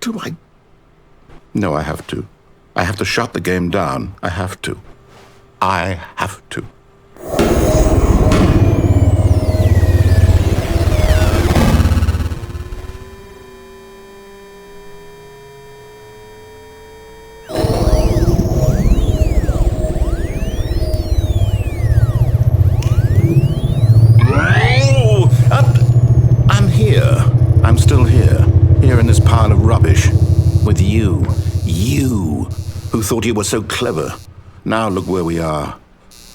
do I... No, I have to. I have to shut the game down. I have to. I have to. I'm here. I'm still here. Here in this pile of rubbish. With you. You, who thought you were so clever. Now look where we are.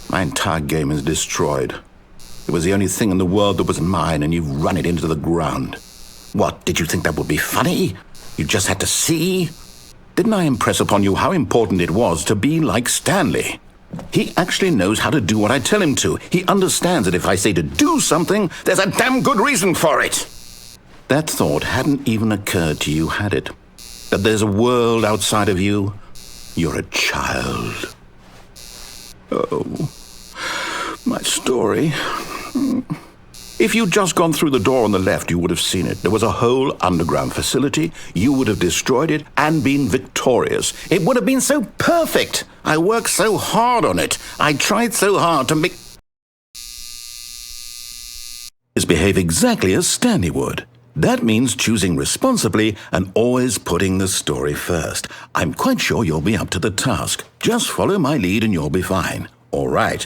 My entire game is destroyed. It was the only thing in the world that was mine, and you've run it into the ground. What, did you think that would be funny? You just had to see? Didn't I impress upon you how important it was to be like Stanley? He actually knows how to do what I tell him to. He understands that if I say to do something, there's a damn good reason for it. That thought hadn't even occurred to you, had it? That there's a world outside of you? You're a child. Oh, my story. If you'd just gone through the door on the left, you would have seen it. There was a whole underground facility. You would have destroyed it and been victorious. It would have been so perfect. I worked so hard on it. I tried so hard to make... behave exactly as Stanley would. That means choosing responsibly and always putting the story first. I'm quite sure you'll be up to the task. Just follow my lead and you'll be fine. All right.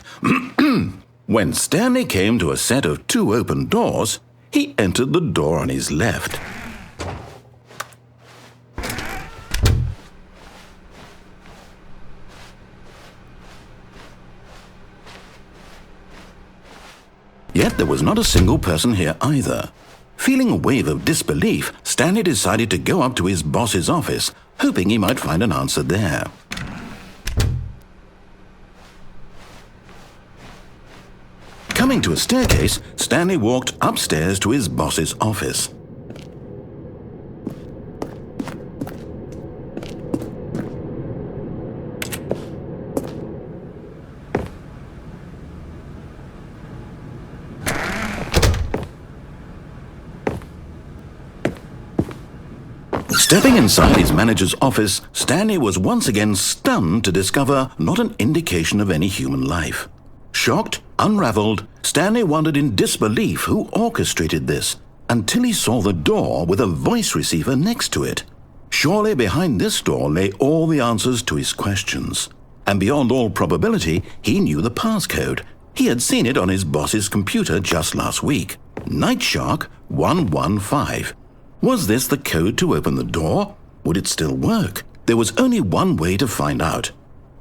When Stanley came to a set of 2 open doors, he entered the door on his left. Yet there was not a single person here either. Feeling a wave of disbelief, Stanley decided to go up to his boss's office, hoping he might find an answer there. Coming to a staircase, Stanley walked upstairs to his boss's office. Stepping inside his manager's office, Stanley was once again stunned to discover not an indication of any human life. Shocked, unraveled, Stanley wondered in disbelief who orchestrated this, until he saw the door with a voice receiver next to it. Surely behind this door lay all the answers to his questions. And beyond all probability, he knew the passcode. He had seen it on his boss's computer just last week. Nightshark 115. Was this the code to open the door? Would it still work? There was only one way to find out.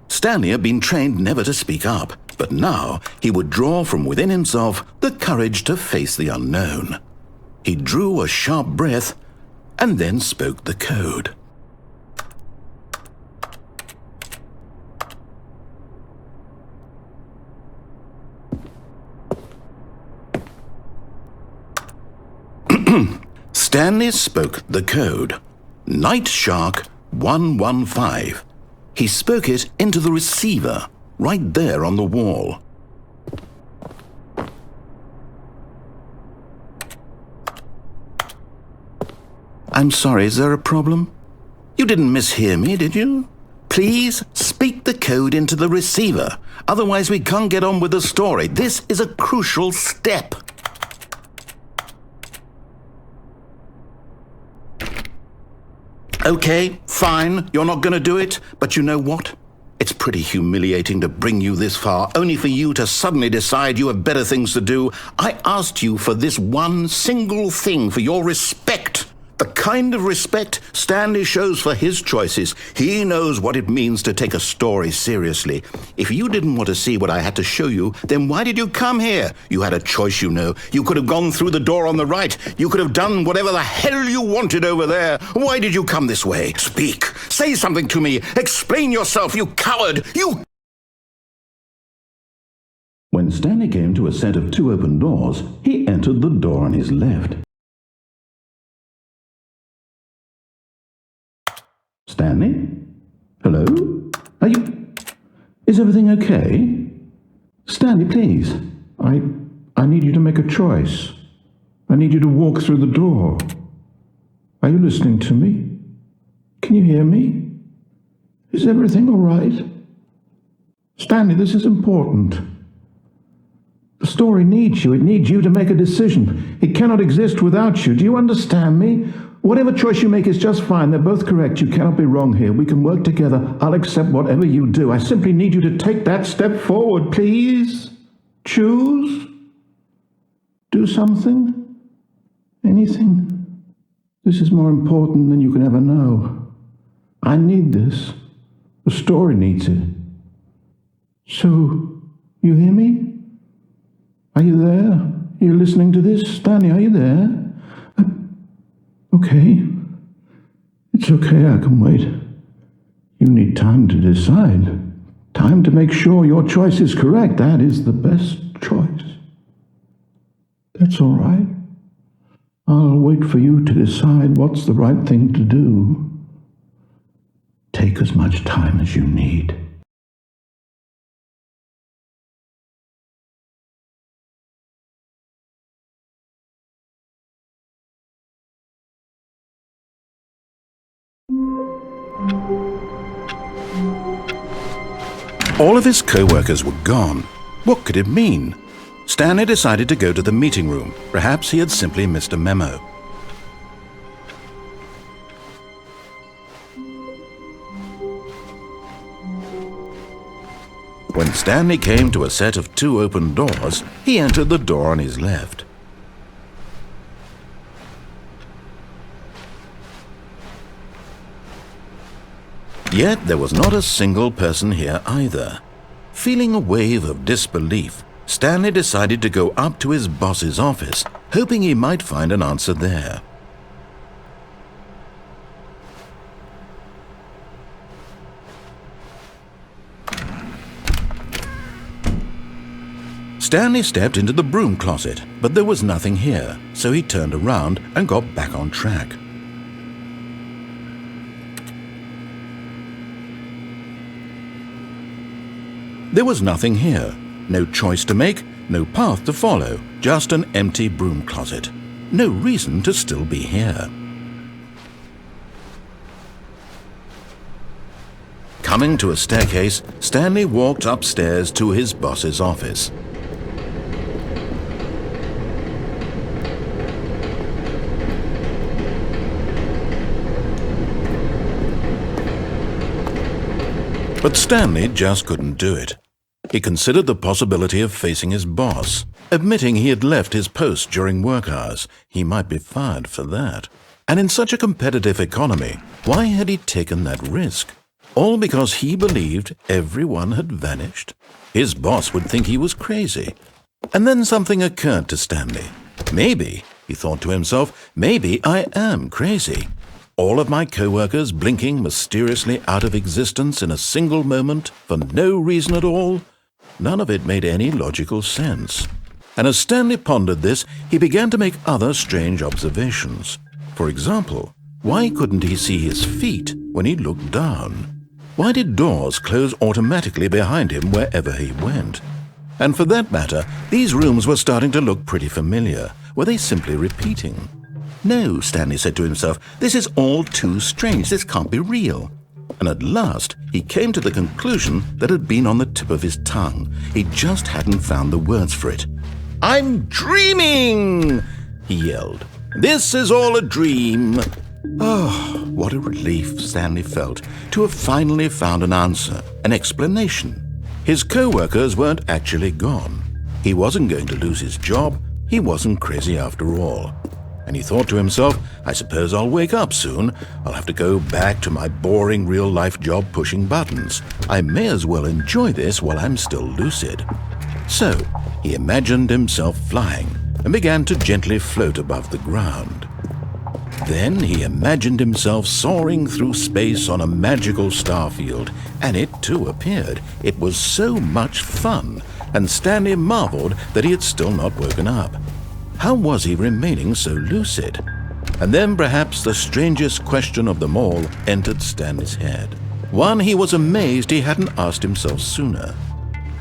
Stanley had been trained never to speak up, but now he would draw from within himself the courage to face the unknown. He drew a sharp breath and then spoke the code. Stanley spoke the code. Nightshark 115. He spoke it into the receiver, right there on the wall. I'm sorry, is there a problem? You didn't mishear me, did you? Please speak the code into the receiver. Otherwise we can't get on with the story. This is a crucial step. Okay, fine, you're not going to do it, but you know what? It's pretty humiliating to bring you this far, only for you to suddenly decide you have better things to do. I asked you for this one single thing, for your respect. The kind of respect Stanley shows for his choices. He knows what it means to take a story seriously. If you didn't want to see what I had to show you, then why did you come here? You had a choice, you know. You could have gone through the door on the right. You could have done whatever the hell you wanted over there. Why did you come this way? Speak. Say something to me. Explain yourself, you coward. You... When Stanley came to a set of 2 open doors, he entered the door on his left. Stanley? Hello? Are you... Is everything okay? Stanley, please. I need you to make a choice. I need you to walk through the door. Are you listening to me? Can you hear me? Is everything all right? Stanley, this is important. The story needs you. It needs you to make a decision. It cannot exist without you. Do you understand me? Whatever choice you make is just fine. They're both correct. You cannot be wrong here. We can work together. I'll accept whatever you do. I simply need you to take that step forward, please. Choose. Do something. Anything. This is more important than you can ever know. I need this. The story needs it. So, you hear me? Are you there? Are you listening to this? Stanley, are you there? Okay. It's okay, I can wait. You need time to decide. Time to make sure your choice is correct. That is the best choice. That's all right. I'll wait for you to decide what's the right thing to do. Take as much time as you need. All of his co-workers were gone. What could it mean? Stanley decided to go to the meeting room. Perhaps he had simply missed a memo. When Stanley came to a set of 2 open doors, he entered the door on his left. Yet there was not a single person here either. Feeling a wave of disbelief, Stanley decided to go up to his boss's office, hoping he might find an answer there. Stanley stepped into the broom closet, but there was nothing here, so he turned around and got back on track. There was nothing here. No choice to make, no path to follow, just an empty broom closet. No reason to still be here. Coming to a staircase, Stanley walked upstairs to his boss's office. But Stanley just couldn't do it. He considered the possibility of facing his boss. Admitting he had left his post during work hours, he might be fired for that. And in such a competitive economy, why had he taken that risk? All because he believed everyone had vanished? His boss would think he was crazy. And then something occurred to Stanley. Maybe, he thought to himself, maybe I am crazy. All of my co-workers blinking mysteriously out of existence in a single moment for no reason at all? None of it made any logical sense. And as Stanley pondered this, he began to make other strange observations. For example, why couldn't he see his feet when he looked down? Why did doors close automatically behind him wherever he went? And for that matter, these rooms were starting to look pretty familiar. Were they simply repeating? No, Stanley said to himself, this is all too strange. This can't be real. And at last, he came to the conclusion that had been on the tip of his tongue. He just hadn't found the words for it. "I'm dreaming!" he yelled. "This is all a dream." Oh, what a relief Stanley felt to have finally found an answer, an explanation. His co-workers weren't actually gone. He wasn't going to lose his job. He wasn't crazy after all. And he thought to himself, I suppose I'll wake up soon. I'll have to go back to my boring real-life job pushing buttons. I may as well enjoy this while I'm still lucid. So, he imagined himself flying and began to gently float above the ground. Then he imagined himself soaring through space on a magical starfield, and it too appeared. It was so much fun, and Stanley marveled that he had still not woken up. How was he remaining so lucid? And then perhaps the strangest question of them all entered Stanley's head. One he was amazed he hadn't asked himself sooner.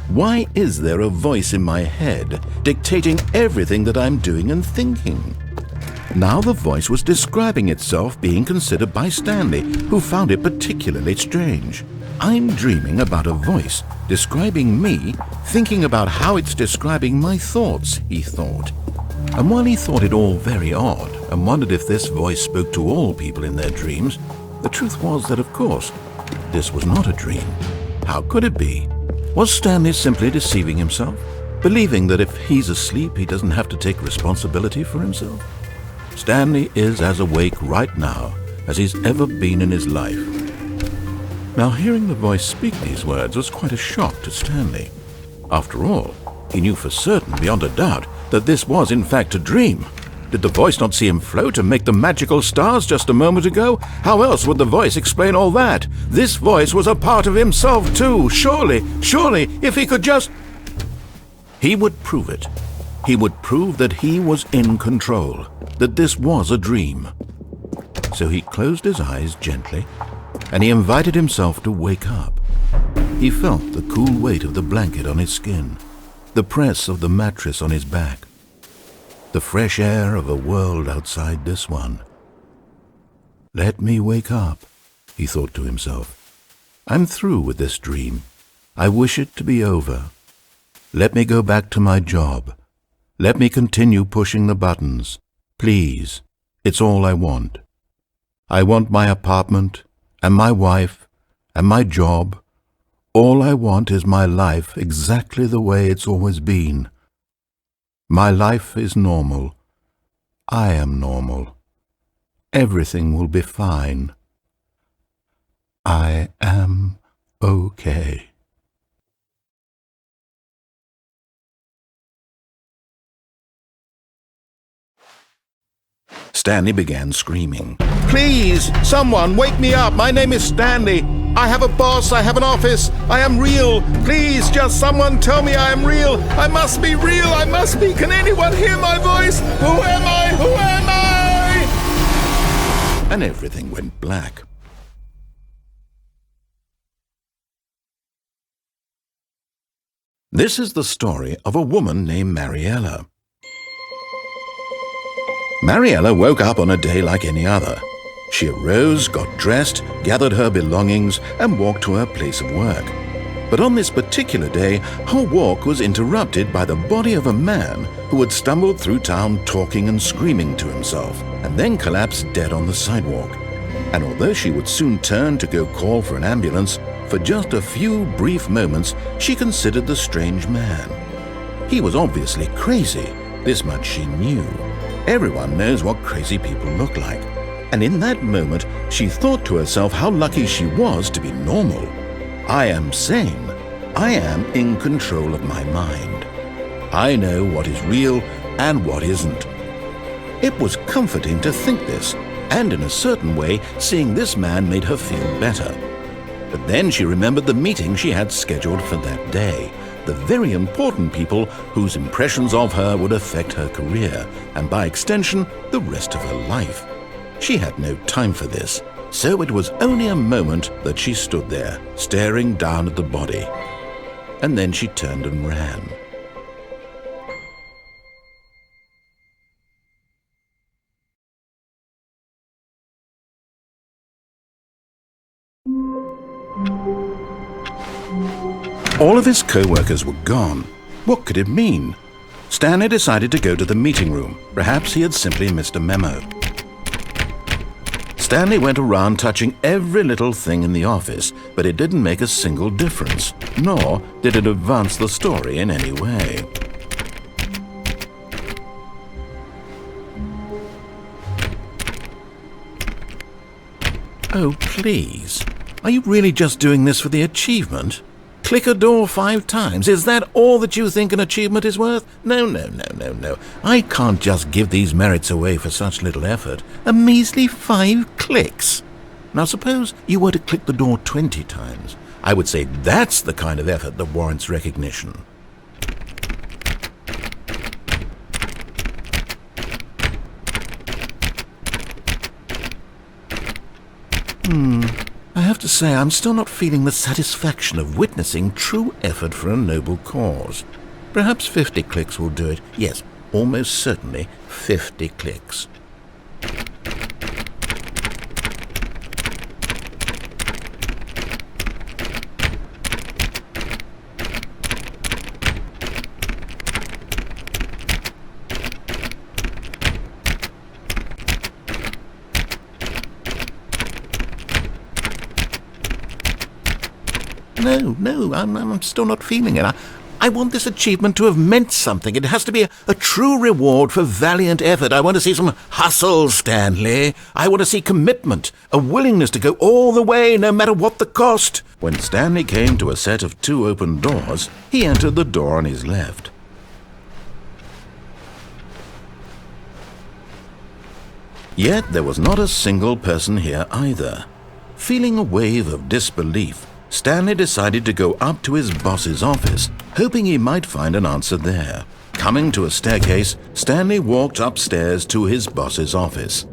Why is there a voice in my head dictating everything that I'm doing and thinking? Now the voice was describing itself being considered by Stanley, who found it particularly strange. I'm dreaming about a voice describing me, thinking about how it's describing my thoughts, he thought. And while he thought it all very odd and wondered if this voice spoke to all people in their dreams, the truth was that, of course, this was not a dream. How could it be? Was Stanley simply deceiving himself, believing that if he's asleep, he doesn't have to take responsibility for himself? Stanley is as awake right now as he's ever been in his life. Now, hearing the voice speak these words was quite a shock to Stanley. After all, he knew for certain, beyond a doubt, that this was in fact a dream. Did the voice not see him float and make the magical stars just a moment ago? How else would the voice explain all that? This voice was a part of himself too. Surely, if he could just... He would prove it. He would prove that he was in control, that this was a dream. So he closed his eyes gently, and he invited himself to wake up. He felt the cool weight of the blanket on his skin, the press of the mattress on his back, the fresh air of a world outside this one. Let me wake up, he thought to himself. I'm through with this dream. I wish it to be over. Let me go back to my job. Let me continue pushing the buttons. Please, it's all I want. I want my apartment, and my wife, and my job. All I want is my life exactly the way it's always been. My life is normal. I am normal. Everything will be fine. I am okay. Stanley began screaming. Please, someone, wake me up. My name is Stanley. I have a boss. I have an office. I am real. Please, just someone tell me I am real. I must be real. I must be. Can anyone hear my voice? Who am I? Who am I? And everything went black. This is the story of a woman named Mariella. Mariella woke up on a day like any other. She arose, got dressed, gathered her belongings, and walked to her place of work. But on this particular day, her walk was interrupted by the body of a man who had stumbled through town talking and screaming to himself, and then collapsed dead on the sidewalk. And although she would soon turn to go call for an ambulance, for just a few brief moments she considered the strange man. He was obviously crazy, this much she knew. Everyone knows what crazy people look like. And in that moment, she thought to herself how lucky she was to be normal. I am sane. I am in control of my mind. I know what is real and what isn't. It was comforting to think this, and in a certain way, seeing this man made her feel better. But then she remembered the meeting she had scheduled for that day. The very important people whose impressions of her would affect her career, and by extension, the rest of her life. She had no time for this, so it was only a moment that she stood there, staring down at the body. And then she turned and ran. All of his co-workers were gone. What could it mean? Stanley decided to go to the meeting room. Perhaps he had simply missed a memo. Stanley went around touching every little thing in the office, but it didn't make a single difference, nor did it advance the story in any way. Oh, please. Are you really just doing this for the achievement? Click a door 5 times. Is that all that you think an achievement is worth? No. I can't just give these merits away for such little effort. A measly 5 clicks. Now suppose you were to click the door 20 times. I would say that's the kind of effort that warrants recognition. I have to say, I'm still not feeling the satisfaction of witnessing true effort for a noble cause. Perhaps 50 clicks will do it. Yes, almost certainly 50 clicks. No, I'm still not feeling it. I want this achievement to have meant something. It has to be a true reward for valiant effort. I want to see some hustle, Stanley. I want to see commitment, a willingness to go all the way, no matter what the cost. When Stanley came to a set of 2 open doors, he entered the door on his left. Yet there was not a single person here either. Feeling a wave of disbelief, Stanley decided to go up to his boss's office, hoping he might find an answer there. Coming to a staircase, Stanley walked upstairs to his boss's office.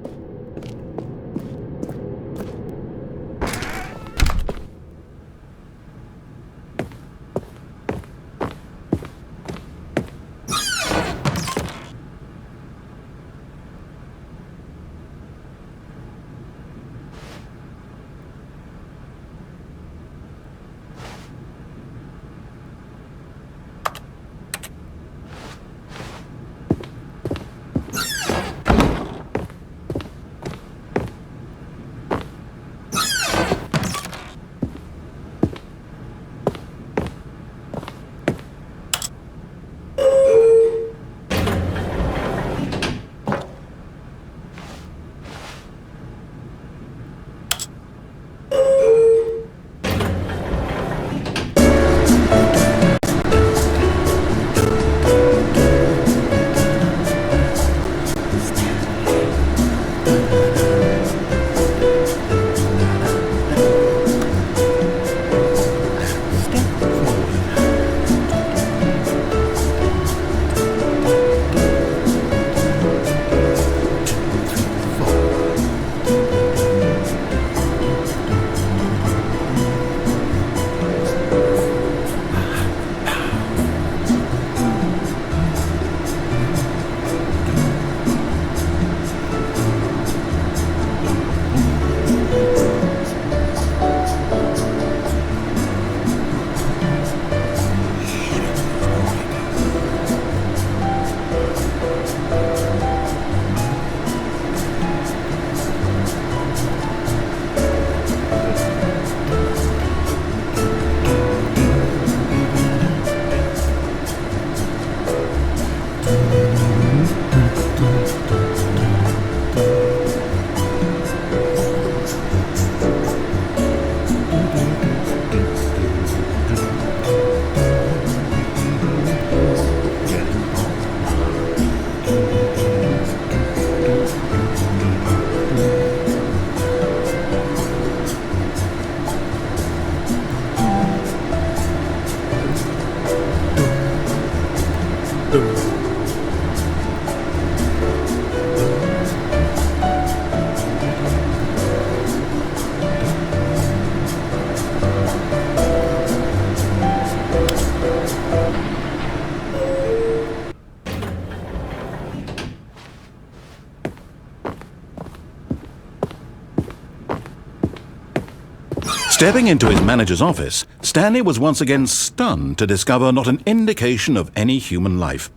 Stepping into his manager's office, Stanley was once again stunned to discover not an indication of any human life.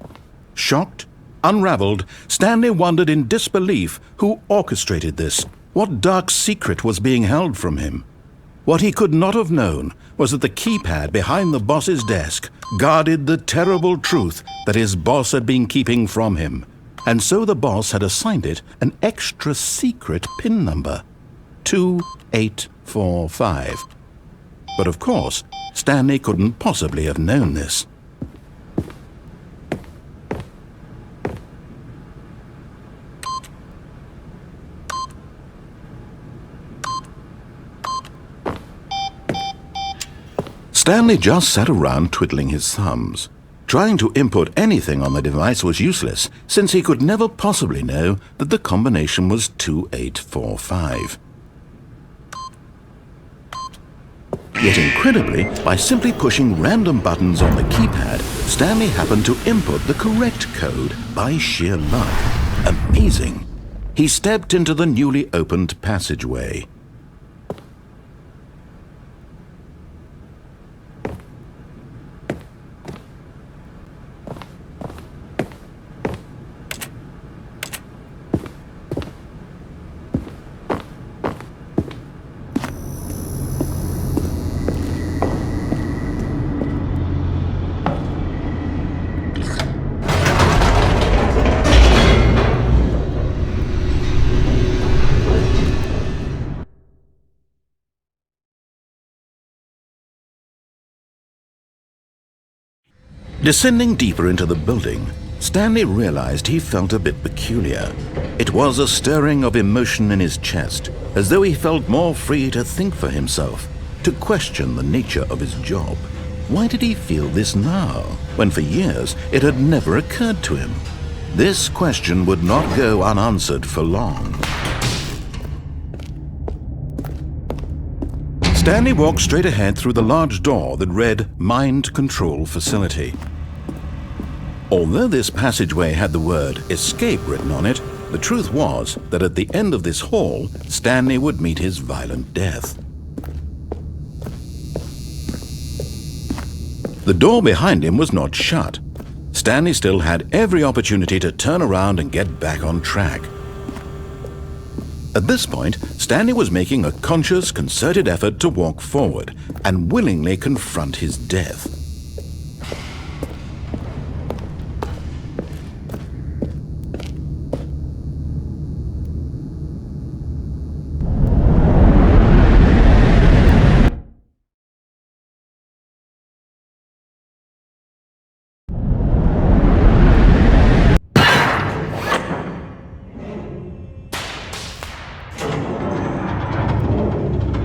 Shocked, unraveled, Stanley wondered in disbelief who orchestrated this. What dark secret was being held from him? What he could not have known was that the keypad behind the boss's desk guarded the terrible truth that his boss had been keeping from him. And so the boss had assigned it an extra secret PIN number, 2845. But of course, Stanley couldn't possibly have known this. Stanley just sat around twiddling his thumbs. Trying to input anything on the device was useless, since he could never possibly know that the combination was 2845. Yet incredibly, by simply pushing random buttons on the keypad, Stanley happened to input the correct code by sheer luck. Amazing! He stepped into the newly opened passageway. Descending deeper into the building, Stanley realized he felt a bit peculiar. It was a stirring of emotion in his chest, as though he felt more free to think for himself, to question the nature of his job. Why did he feel this now, when for years it had never occurred to him? This question would not go unanswered for long. Stanley walked straight ahead through the large door that read Mind Control Facility. Although this passageway had the word Escape written on it, the truth was that at the end of this hall, Stanley would meet his violent death. The door behind him was not shut. Stanley still had every opportunity to turn around and get back on track. At this point, Stanley was making a conscious, concerted effort to walk forward and willingly confront his death.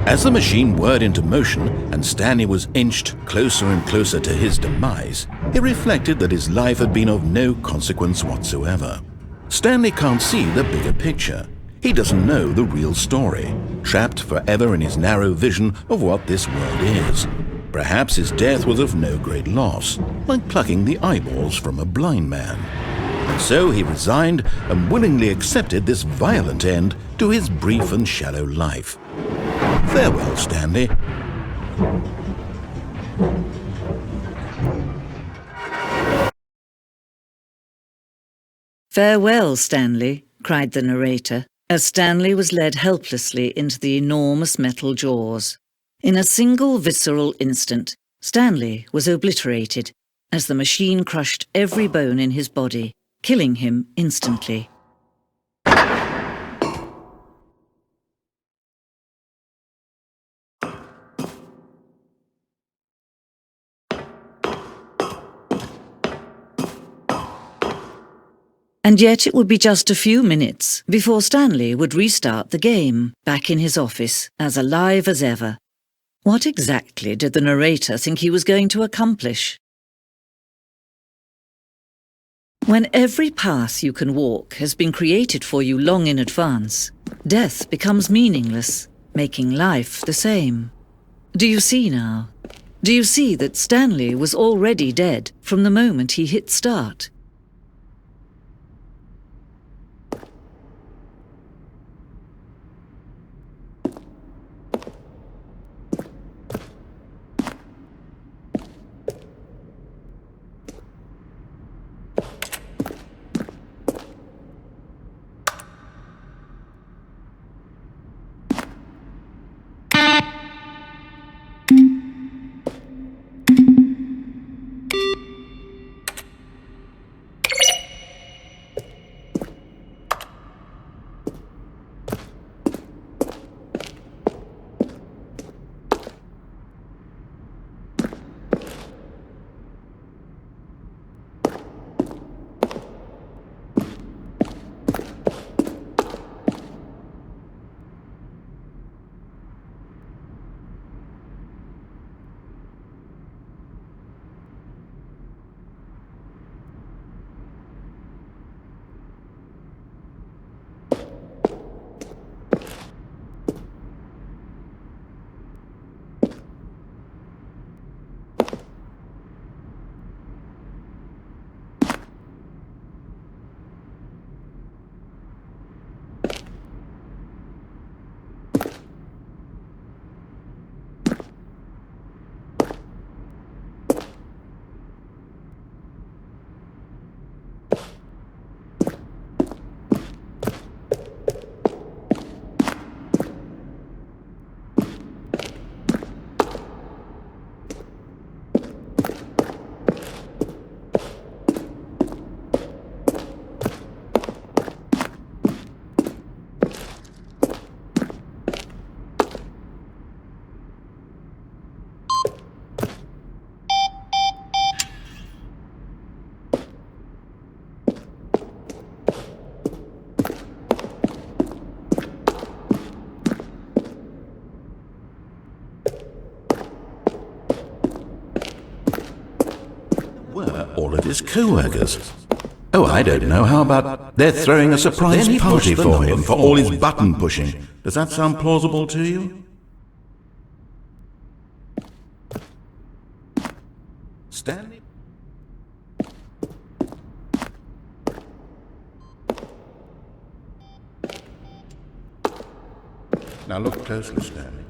As the machine whirred into motion and Stanley was inched closer and closer to his demise, he reflected that his life had been of no consequence whatsoever. Stanley can't see the bigger picture. He doesn't know the real story, trapped forever in his narrow vision of what this world is. Perhaps his death was of no great loss, like plucking the eyeballs from a blind man. And so he resigned and willingly accepted this violent end to his brief and shallow life. Farewell, Stanley. "Farewell, Stanley," cried the narrator, as Stanley was led helplessly into the enormous metal jaws. In a single visceral instant, Stanley was obliterated as the machine crushed every bone in his body, killing him instantly. And yet it would be just a few minutes before Stanley would restart the game, back in his office, as alive as ever. What exactly did the narrator think he was going to accomplish? When every path you can walk has been created for you long in advance, death becomes meaningless, making life the same. Do you see now? Do you see that Stanley was already dead from the moment he hit start? all of his co-workers. Oh, I don't know. How about they're throwing a surprise party for him for all his button pushing? Does that sound plausible to you? Stanley? Now look closely, Stanley.